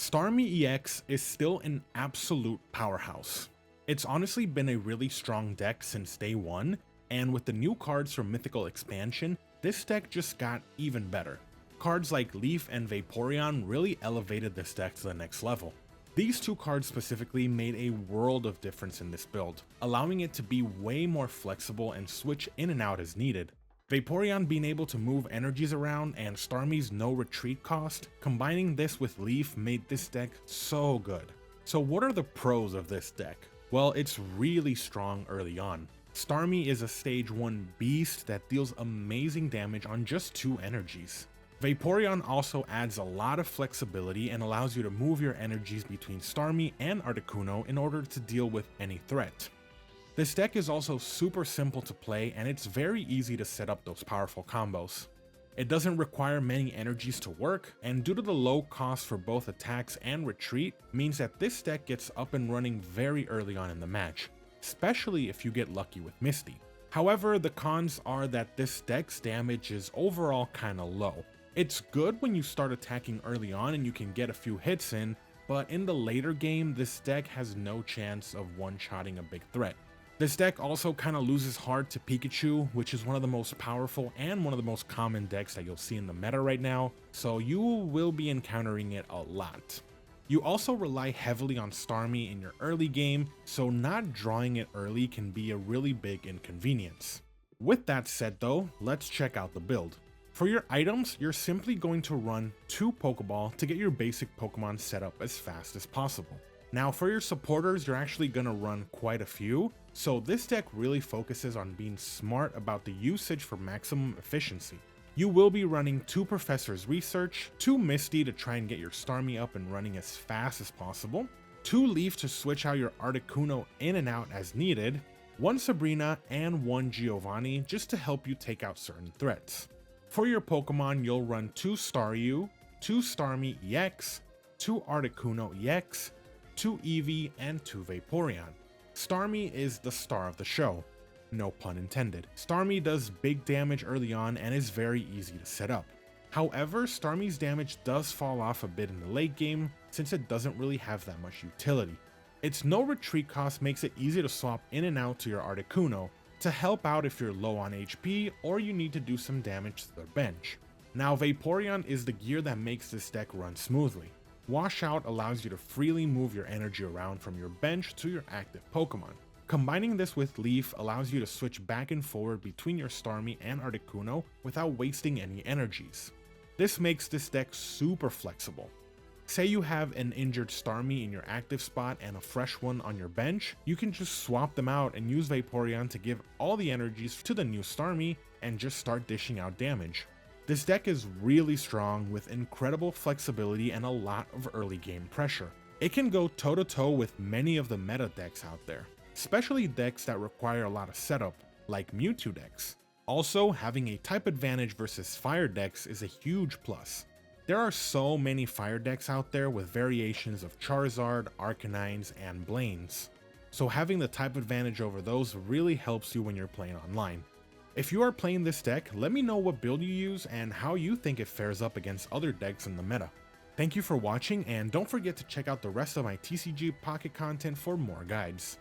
Starmie EX is still an absolute powerhouse. It's honestly been a really strong deck since day one, and with the new cards from Mythical Expansion, this deck just got even better. Cards like Leaf and Vaporeon really elevated this deck to the next level. These two cards specifically made a world of difference in this build, allowing it to be way more flexible and switch in and out as needed. Vaporeon being able to move energies around and Starmie's no retreat cost, combining this with Leaf made this deck so good. So what are the pros of this deck? Well, it's really strong early on. Starmie is a stage 1 beast that deals amazing damage on just 2 energies. Vaporeon also adds a lot of flexibility and allows you to move your energies between Starmie and Articuno in order to deal with any threat. This deck is also super simple to play and it's very easy to set up those powerful combos. It doesn't require many energies to work, and due to the low cost for both attacks and retreat, means that this deck gets up and running very early on in the match, especially if you get lucky with Misty. However, the cons are that this deck's damage is overall kinda low. It's good when you start attacking early on and you can get a few hits in, but in the later game, this deck has no chance of one-shotting a big threat. This deck also kinda loses hard to Pikachu, which is one of the most powerful and one of the most common decks that you'll see in the meta right now, so you will be encountering it a lot. You also rely heavily on Starmie in your early game, so not drawing it early can be a really big inconvenience. With that said though, let's check out the build. For your items, you're simply going to run 2 Pokeball to get your basic Pokemon set up as fast as possible. Now for your supporters, you're actually gonna run quite a few, so this deck really focuses on being smart about the usage for maximum efficiency. You will be running 2 Professor's Research, 2 Misty to try and get your Starmie up and running as fast as possible, 2 Leaf to switch out your Articuno in and out as needed, 1 Sabrina, and 1 Giovanni just to help you take out certain threats. For your Pokemon, you'll run 2 Staryu, 2 Starmie EX, 2 Articuno EX, 2 Eevee, and 2 Vaporeon. Starmie is the star of the show. No pun intended. Starmie does big damage early on and is very easy to set up. However, Starmie's damage does fall off a bit in the late game since it doesn't really have that much utility. Its no retreat cost makes it easy to swap in and out to your Articuno to help out if you're low on HP or you need to do some damage to their bench. Now Vaporeon is the gear that makes this deck run smoothly. Washout allows you to freely move your energy around from your bench to your active Pokemon. Combining this with Leaf allows you to switch back and forward between your Starmie and Articuno without wasting any energies. This makes this deck super flexible. Say you have an injured Starmie in your active spot and a fresh one on your bench, you can just swap them out and use Vaporeon to give all the energies to the new Starmie and just start dishing out damage. This deck is really strong with incredible flexibility and a lot of early game pressure. It can go toe-to-toe with many of the meta decks out there, especially decks that require a lot of setup, like Mewtwo decks. Also, having a type advantage versus fire decks is a huge plus. There are so many fire decks out there with variations of Charizard, Arcanines, and Blaines, so having the type advantage over those really helps you when you're playing online. If you are playing this deck, let me know what build you use and how you think it fares up against other decks in the meta. Thank you for watching, and don't forget to check out the rest of my TCG Pocket content for more guides.